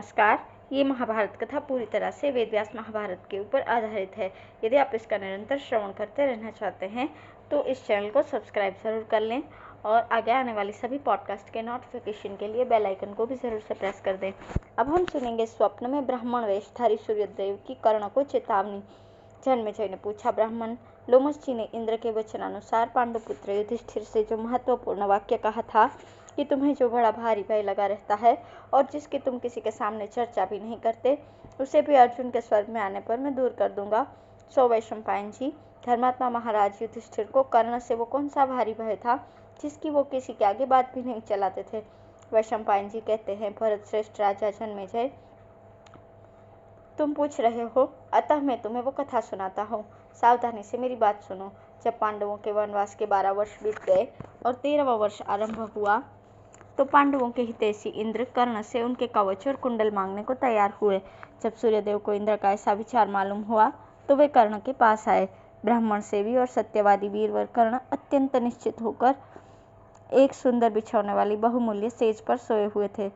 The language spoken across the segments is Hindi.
नमस्कार। ये महाभारत कथा पूरी तरह से वेदव्यास महाभारत के ऊपर आधारित है। यदि आप इसका निरंतर श्रवण करते रहना चाहते हैं तो इस चैनल को सब्सक्राइब जरूर कर लें और आगे आने वाली सभी पॉडकास्ट के नोटिफिकेशन के लिए बेल आइकन को भी जरूर से प्रेस कर दें। अब हम सुनेंगे स्वप्न में ब्राह्मण वेशधारी सूर्यदेव की कर्ण को चेतावनी। जन्मेजय ने पूछा, ब्राह्मण लोमस जी ने इंद्र के वचनानुसार पांडुपुत्र युधिष्ठिर से जो महत्वपूर्ण वाक्य कहा था कि तुम्हें जो बड़ा भारी भय लगा रहता है और जिसकी तुम किसी के सामने चर्चा भी नहीं करते, उसे भी अर्जुन के स्वर्ग में आने पर मैं दूर कर दूंगा। सो वैशंपायन जी, धर्मात्मा महाराज युधिष्ठिर को कर्ण से वो कौन सा भारी भय था जिसकी वो किसी के आगे बात भी नहीं चलाते थे। वैशंपायन जी कहते हैं, भरत श्रेष्ठ राजा जन्मेजय, तुम पूछ रहे हो, अतः मैं तुम्हें वो कथा सुनाता हूँ। सावधानी से मेरी बात सुनो। जब पांडवों के वनवास के 12 वर्ष बीत गए और 13वां वर्ष आरंभ हुआ तो पांडवों के हितैषी इंद्र कर्ण से उनके कवच और कुंडल मांगने को तैयार हुए। जब सूर्यदेव को इंद्र का ऐसा विचार मालूम हुआ तो वे कर्ण के पास आए। ब्राह्मण सेवी और सत्यवादी वीरवर कर्ण अत्यंत निश्चित होकर एक सुंदर बिछौने वाली बहुमूल्य सेज पर सोए हुए थे।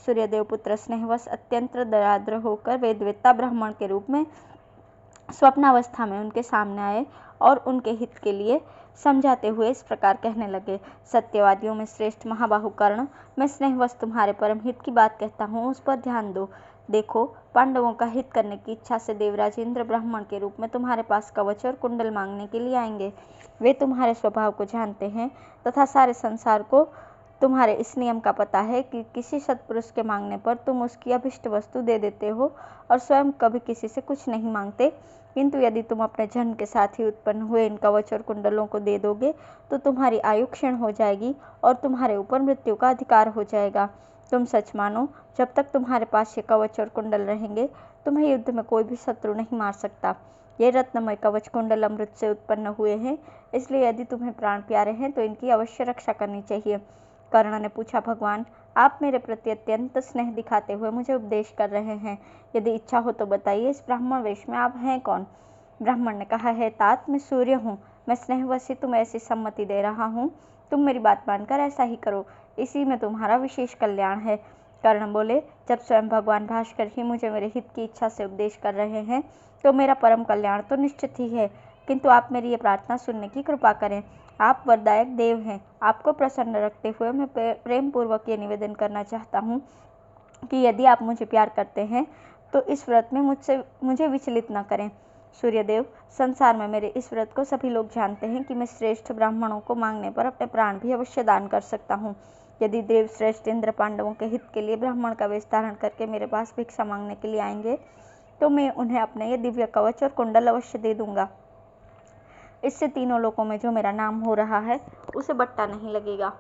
सूर्यदेव पुत्र स्नेहवश अत्यंत दयाद्र होकर वेदवेत्ता ब्राह्मण के रूप में स्वप्नावस्था में उनके सामने आए और उनके हित के लिए समझाते हुए इस प्रकार कहने लगे, सत्यवादियों में श्रेष्ठ महाबाहु कर्ण, मैं स्नेहवश तुम्हारे परम हित की बात कहता हूँ, उस पर ध्यान दो। देखो, पांडवों का हित करने की इच्छा से देवराज इंद्र ब्राह्मण के रूप में तुम्हारे पास कवच और कुंडल मांगने के लिए आएंगे। वे तुम्हारे स्वभाव को जानते हैं तथा सारे संसार को तुम्हारे इस नियम का पता है कि किसी सत्पुरुष के मांगने पर तुम उसकी अभिष्ट वस्तु दे देते हो और स्वयं कभी किसी से कुछ नहीं मांगते, किंतु यदि तुम अपने जन्म के साथ ही उत्पन्न हुए इन कवच और कुंडलों को दे दोगे तो तुम्हारी आयु क्षीण हो जाएगी और तुम्हारे ऊपर मृत्यु का अधिकार हो जाएगा। तुम सच मानो, जब तक तुम्हारे पास ये कवच और कुंडल रहेंगे तुम्हें युद्ध में कोई भी शत्रु नहीं मार सकता। ये रत्नमय कवच कुंडल अमृत से उत्पन्न हुए हैं, इसलिए यदि तुम्हें प्राण प्यारे हैं तो इनकी अवश्य रक्षा करनी चाहिए। कर्ण ने पूछा, भगवान, आप मेरे प्रति अत्यंत स्नेह दिखाते हुए मुझे उपदेश कर रहे हैं, यदि इच्छा हो तो बताइए, इस ब्राह्मण वेश में आप हैं कौन? ब्राह्मण ने कहा, है तात, मैं सूर्य हूँ। मैं स्नेहवश ही तुम्हें ऐसी सम्मति दे रहा हूँ, तुम मेरी बात मानकर ऐसा ही करो, इसी में तुम्हारा विशेष कल्याण है। कर्ण बोले, जब स्वयं भगवान भास्कर ही मुझे मेरे हित की इच्छा से उपदेश कर रहे हैं तो मेरा परम कल्याण तो निश्चित ही है, किंतु आप मेरी ये प्रार्थना सुनने की कृपा करें। आप वरदायक देव हैं। आपको प्रसन्न रखते हुए मैं प्रेम पूर्वक ये निवेदन करना चाहता हूँ कि यदि आप मुझे प्यार करते हैं तो इस व्रत में मुझे विचलित न करें। सूर्यदेव, संसार में मेरे इस व्रत को सभी लोग जानते हैं कि मैं श्रेष्ठ ब्राह्मणों को मांगने पर अपने प्राण भी अवश्य दान कर सकता हूँ। यदि देव श्रेष्ठ इंद्र पांडवों के हित के लिए ब्राह्मण का वेश धारण करके मेरे पास भिक्षा मांगने के लिए आएंगे तो मैं उन्हें अपने ये दिव्य कवच और कुंडल अवश्य दे दूंगा। इससे तीनों लोकों में जो मेरा नाम हो रहा है उसे बट्टा नहीं लगेगा।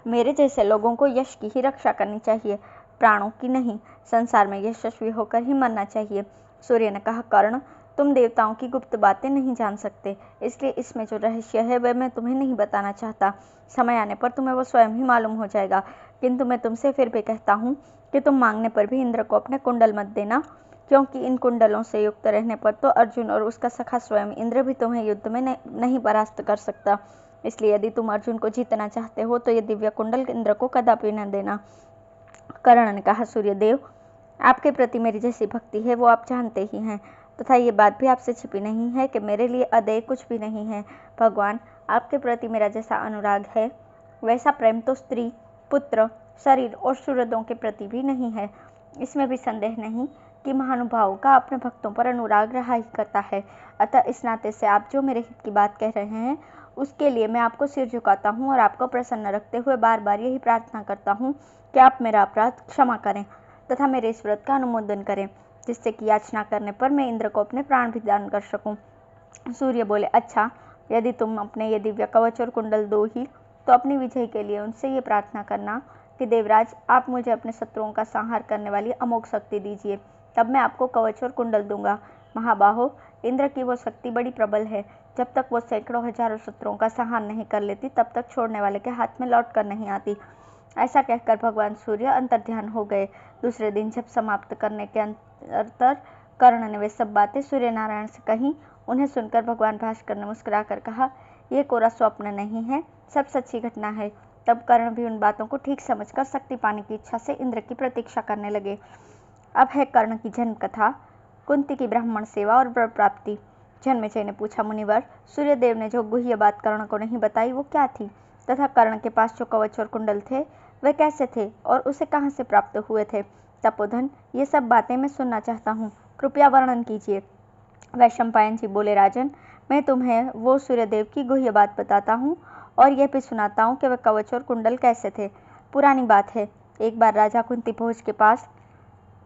मेरे जैसे लोगों को यश की ही रक्षा करनी चाहिए, प्राणों की नहीं। संसार में यशस्वी होकर ही मरना चाहिए। सूर्य ने कहा, कर्ण, तुम देवताओं की गुप्त बातें नहीं जान सकते, इसलिए इसमें जो रहस्य है वह मैं तुम्हें नहीं बताना चाहता। समय आने पर तुम्हें वो स्वयं ही मालूम हो जाएगा, किंतु मैं तुमसे फिर भी कहता हूँ कि तुम मांगने पर भी इंद्र को अपने कुंडल मत देना, क्योंकि इन कुंडलों से युक्त रहने पर तो अर्जुन और उसका सखा स्वयं इंद्र भी तुम्हें युद्ध में नहीं परास्त कर सकता। इसलिए यदि तुम अर्जुन को जीतना चाहते हो तो ये दिव्य कुंडल इंद्र को कदापि न देना। कर्ण ने कहा, सूर्यदेव, आपके प्रति मेरी जैसी भक्ति है वो आप जानते ही हैं, तथा ये बात भी आपसे छिपी नहीं है कि मेरे लिए अदेय कुछ भी नहीं है। भगवान, आपके प्रति मेरा जैसा अनुराग है वैसा प्रेम तो स्त्री, पुत्र, शरीर और सूर्योदयों के प्रति भी नहीं है। इसमें भी संदेह नहीं कि महानुभावों का अपने भक्तों पर अनुराग रहा ही करता है। अतः इस नाते से आप जो मेरे हित की बात कह रहे हैं उसके लिए मैं आपको सिर झुकाता हूँ और आपको प्रसन्न रखते हुए बार बार यही प्रार्थना करता हूँ कि आप मेरा अपराध क्षमा करें तथा मेरे इस व्रत का अनुमोदन करें, जिससे कि याचना करने पर मैं इंद्र को अपने प्राण भी दान कर सकूं। सूर्य बोले, अच्छा, यदि तुम अपने ये दिव्य कवच और कुंडल दो ही तो अपनी विजय के लिए उनसे ये प्रार्थना करना कि देवराज, आप मुझे अपने शत्रुओं का संहार करने वाली अमोघ शक्ति दीजिए, तब मैं आपको कवच और कुंडल दूंगा। महाबाहो, इंद्र की वो शक्ति बड़ी प्रबल है, जब तक वो सैकड़ों हजारों शत्रुओं का संहार नहीं कर लेती तब तक छोड़ने वाले के हाथ में लौट कर नहीं आती। ऐसा कहकर भगवान सूर्य अंतर्ध्यान हो गए। दूसरे दिन जब समाप्त करने के अंतर कर्ण ने वे सब बातें सूर्य नारायण से कही। उन्हें सुनकर भगवान भास्कर ने मुस्कुराकर कहा, ये कोरा स्वप्न नहीं है, सब सच्ची घटना है। तब कर्ण भी उन बातों को ठीक समझकर शक्ति पाने की इच्छा से इंद्र की प्रतीक्षा करने लगे। अब है कर्ण की जन्म कथा, कुंती की ब्राह्मण सेवा और वर प्राप्ति। जन्मेजय ने पूछा, मुनिवर, सूर्यदेव ने जो गुह्य बात कर्ण को नहीं बताई वो क्या थी, तथा कर्ण के पास जो कवच और कुंडल थे वे कैसे थे और उसे कहाँ से प्राप्त हुए थे? तपोधन, ये सब बातें मैं सुनना चाहता हूँ, कृपया वर्णन कीजिए। वैशंपायन जी बोले, राजन, मैं तुम्हें वो सूर्यदेव की गुह्य बात बताता हूँ और यह भी सुनाता हूँ कि वह कवच और कुंडल कैसे थे। पुरानी बात है, एक बार राजा कुंती भोज के पास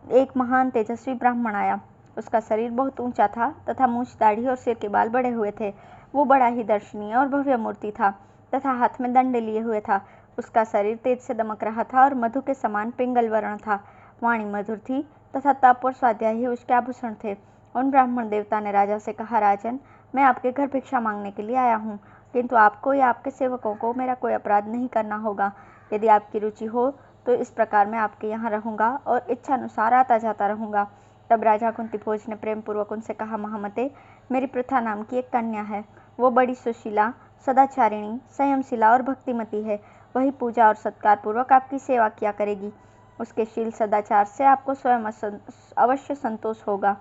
एक महान तेजस्वी ब्राह्मण आया। उसका शरीर बहुत ऊंचा था तथा मूछ, दाढ़ी और सिर के बाल बड़े हुए थे। वो बड़ा ही दर्शनीय और भव्य मूर्ति था तथा हाथ में दंड लिए हुए था। उसका शरीर तेज से दमक रहा था और मधु के समान पिंगल वर्ण था। वाणी मधुर थी तथा तप और स्वाध्याय ही उसके आभूषण थे। उन ब्राह्मण देवता ने राजा से कहा, राजन, मैं आपके घर भिक्षा मांगने के लिए आया हूँ, किंतु आपको या आपके सेवकों को मेरा कोई अपराध नहीं करना होगा। यदि आपकी रुचि हो तो इस प्रकार मैं आपके यहाँ रहूँगा और इच्छानुसार आता जाता रहूँगा। तब राजा कुंती भोज ने प्रेम पूर्वक उनसे कहा, महामते, मेरी प्रथा नाम की एक कन्या है। वो बड़ी सुशीला, सदाचारिणी, संयमशिला और भक्तिमती है। वही पूजा और सत्कार पूर्वक आपकी सेवा किया करेगी। उसके शील सदाचार से आपको स्वयं अवश्य संतोष होगा।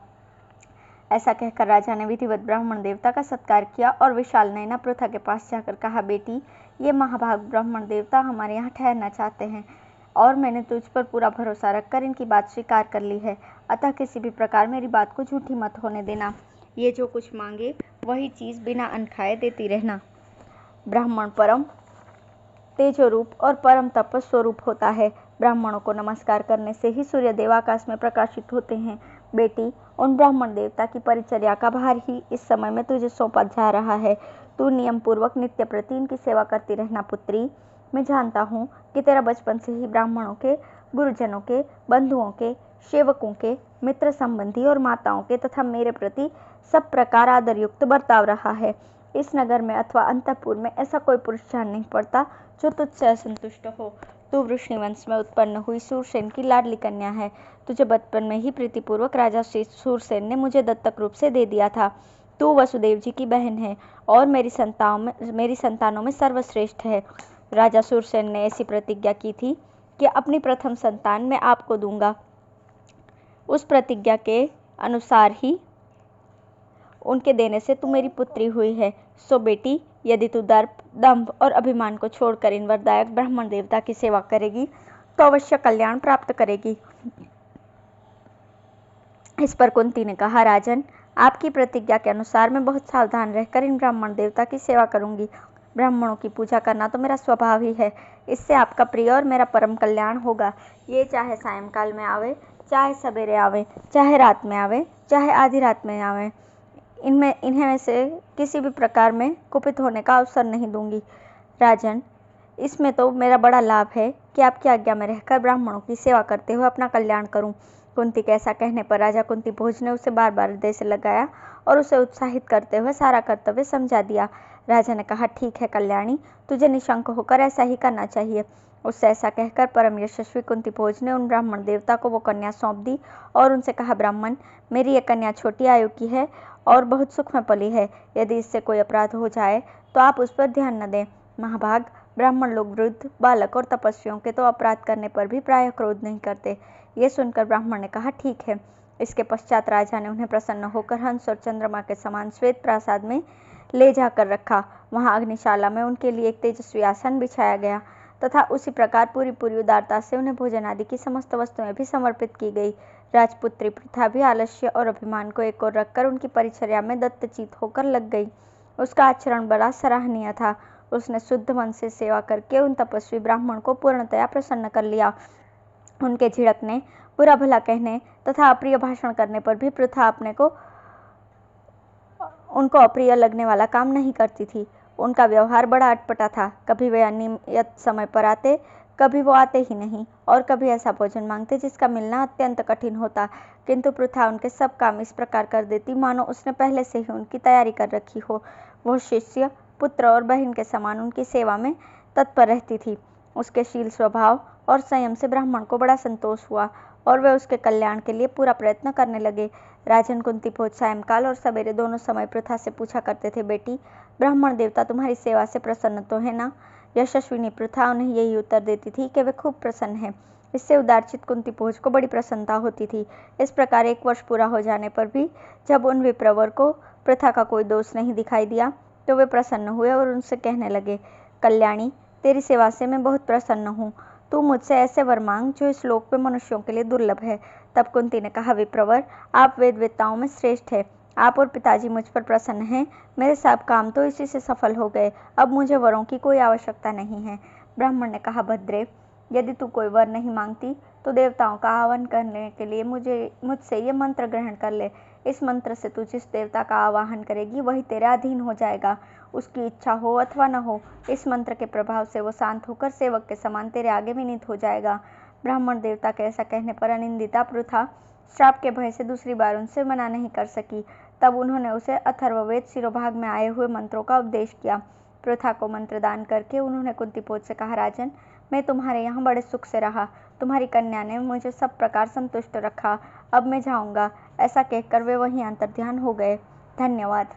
ऐसा कहकर राजा ने विधिवत ब्राह्मण देवता का सत्कार किया और विशाल नयना प्रथा के पास जाकर कहा, बेटी, ये महाभाग ब्राह्मण देवता हमारे यहाँ ठहरना चाहते हैं और मैंने तुझ पर पूरा भरोसा रखकर इनकी बात स्वीकार कर ली है। अतः किसी भी प्रकार मेरी बात को झूठी मत होने देना। ये जो कुछ मांगे वही चीज़ बिना अन्न खाए देती रहना। ब्राह्मण परम तेजोरूप और परम तपस्वरूप होता है। ब्राह्मणों को नमस्कार करने से ही सूर्यदेव आकाश में प्रकाशित होते हैं। बेटी, उन ब्राह्मण देवता की परिचर्या का भार ही इस समय में तुझे सौंपा जा रहा है। तू नियम पूर्वक नित्य प्रति इनकी सेवा करती रहना। पुत्री, मैं जानता हूँ कि तेरा बचपन से ही ब्राह्मणों के, गुरुजनों के, बंधुओं के, सेवकों के, मित्र संबंधी और माताओं के तथा मेरे प्रति सब प्रकार आदरयुक्त बर्ताव रहा है। इस नगर में अथवा अंतःपुर में ऐसा कोई पुरुष जान नहीं पड़ता जो तुझसे असंतुष्ट हो। तू वृष्णिवंश में उत्पन्न हुई सूरसेन की लाडली कन्या है। तुझे बचपन में ही प्रीतिपूर्वक राजा सूरसेन ने मुझे दत्तक रूप से दे दिया था। तू वसुदेव जी की बहन है और मेरी संतानों में सर्वश्रेष्ठ है। राजा सूरसेन ने ऐसी प्रतिज्ञा की थी कि अपनी प्रथम संतान मैं आपको दूंगा। उस प्रतिज्ञा के अनुसार ही उनके देने से तू मेरी पुत्री हुई है। सो बेटी, यदि तू दर्प, दंभ और अभिमान को छोड़कर इन वरदायक ब्राह्मण देवता की सेवा करेगी तो अवश्य कल्याण प्राप्त करेगी। इस पर कुंती ने कहा, राजन, आपकी प्रतिज्ञा के अनुसार मैं बहुत सावधान रहकर इन ब्राह्मण देवता की सेवा करूंगी। ब्राह्मणों की पूजा करना तो मेरा स्वभाव ही है। इससे आपका प्रिय और मेरा परम कल्याण होगा। ये चाहे सायंकाल में आवे, चाहे सवेरे आवे, चाहे रात में आवे, चाहे आधी रात में आवे, इन्हें में से किसी भी प्रकार में कुपित होने का अवसर नहीं दूंगी। राजन, इसमें तो मेरा बड़ा लाभ है कि आपकी आज्ञा में रहकर ब्राह्मणों की सेवा करते हुए अपना कल्याण करूं। कुंती के ऐसा कहने पर राजा कुंती भोज ने उसे बार बार हृदय से लगाया और उसे उत्साहित करते हुए सारा कर्तव्य समझा दिया। राजा ने कहा, ठीक है कल्याणी, तुझे निशंक होकर ऐसा ही करना चाहिए। उससे ऐसा कहकर परम यशस्वी कुंती भोज ने उन ब्राह्मण देवता को वो कन्या सौंप दी और उनसे कहा, ब्राह्मण, मेरी यह कन्या छोटी आयु की है और बहुत सुख में पली है। यदि इससे कोई अपराध हो जाए तो आप उस पर ध्यान न दें। महाभाग, ब्राह्मण लोग वृद्ध, बालक और तपस्वियों के तो अपराध करने पर भी प्रायः क्रोध नहीं करते। ये सुनकर ब्राह्मण ने कहा, ठीक है। इसके पश्चात राजा ने उन्हें प्रसन्न होकर हंस और चंद्रमा के समान श्वेत प्रासाद में ले जाकर रखा। वहां अग्निशाला में उनके लिए एक तेजस्वी आसन बिछाया गया तथा उसी प्रकार पूरी उदारता से उन्हें भोजन आदि की समस्त वस्तुएं भी समर्पित की गई। राजपुत्री प्रथा भी आलस्य और अभिमान को एक ओर रखकर उनकी परिचर्या में दत्तचित होकर लग गई। उसका आचरण बड़ा सराहनीय था। उसने शुद्ध मन से सेवा करके उन तपस्वी ब्राह्मण को पूर्णतया प्रसन्न कर लिया। उनके झिड़कने, बुरा भला कहने तथा अप्रिय भाषण करने पर भी प्रथा उनको अप्रिय लगने वाला काम नहीं करती थी। उनका व्यवहार बड़ा अटपटा था। कभी वे अनियमित समय पर आते, कभी वो आते ही नहीं और कभी ऐसा भोजन मांगते जिसका मिलना अत्यंत कठिन होता। किंतु प्रथा उनके सब काम इस प्रकार कर देती मानो उसने पहले से ही उनकी तैयारी कर रखी हो। वो शिष्य, पुत्र और बहन के समान उनकी सेवा में तत्पर रहती थी। उसके शील स्वभाव और संयम से ब्राह्मण को बड़ा संतोष हुआ और वे उसके कल्याण के लिए पूरा प्रयत्न करने लगे। राजन कुंती भोज सायंकाल और सवेरे दोनों समय प्रथा से पूछा करते थे, बेटी, ब्राह्मण देवता तुम्हारी सेवा से प्रसन्न तो है ना? यशस्विनी पृथा उन्हें यही उत्तर देती थी कि वे खूब प्रसन्न हैं। इससे उदारचित कुंती भोज को बड़ी प्रसन्नता होती थी। इस प्रकार 1 वर्ष पूरा हो जाने पर भी जब उन विप्रवर को पृथा का कोई दोष नहीं दिखाई दिया तो वे प्रसन्न हुए और उनसे कहने लगे, कल्याणी, तेरी सेवा से मैं बहुत प्रसन्न हूँ। तू मुझसे ऐसे वर मांग जो इस लोक में मनुष्यों के लिए दुर्लभ है। तब कुंती ने कहा, विप्रवर, आप वेदवेत्ताओं में श्रेष्ठ है। आप और पिताजी मुझ पर प्रसन्न हैं। मेरे सब काम तो इसी से सफल हो गए। अब मुझे वरों की कोई आवश्यकता नहीं है। ब्राह्मण ने कहा, भद्रे, यदि तू कोई वर नहीं मांगती तो देवताओं का आह्वान करने के लिए मुझसे ये मंत्र ग्रहण कर ले। इस मंत्र से तू जिस देवता का आवाहन करेगी वही तेरे अधीन हो जाएगा। उसकी इच्छा हो अथवा न हो, इस मंत्र के प्रभाव से वो शांत होकर सेवक के समान तेरे आगे विनीत हो जाएगा। ब्राह्मण देवता के ऐसा कहने पर अनिंदिता पृथा श्राप के भय से दूसरी बार उनसे मना नहीं कर सकी। तब उन्होंने उसे अथर्ववेद शिरोभाग में आए हुए मंत्रों का उपदेश किया। पृथा को मंत्र दान करके उन्होंने कुंती भोज से कहा, राजन, मैं तुम्हारे यहाँ बड़े सुख से रहा। तुम्हारी कन्या ने मुझे सब प्रकार संतुष्ट रखा। अब मैं जाऊँगा। ऐसा कहकर वे वहीं अंतर्ध्यान हो गए। धन्यवाद।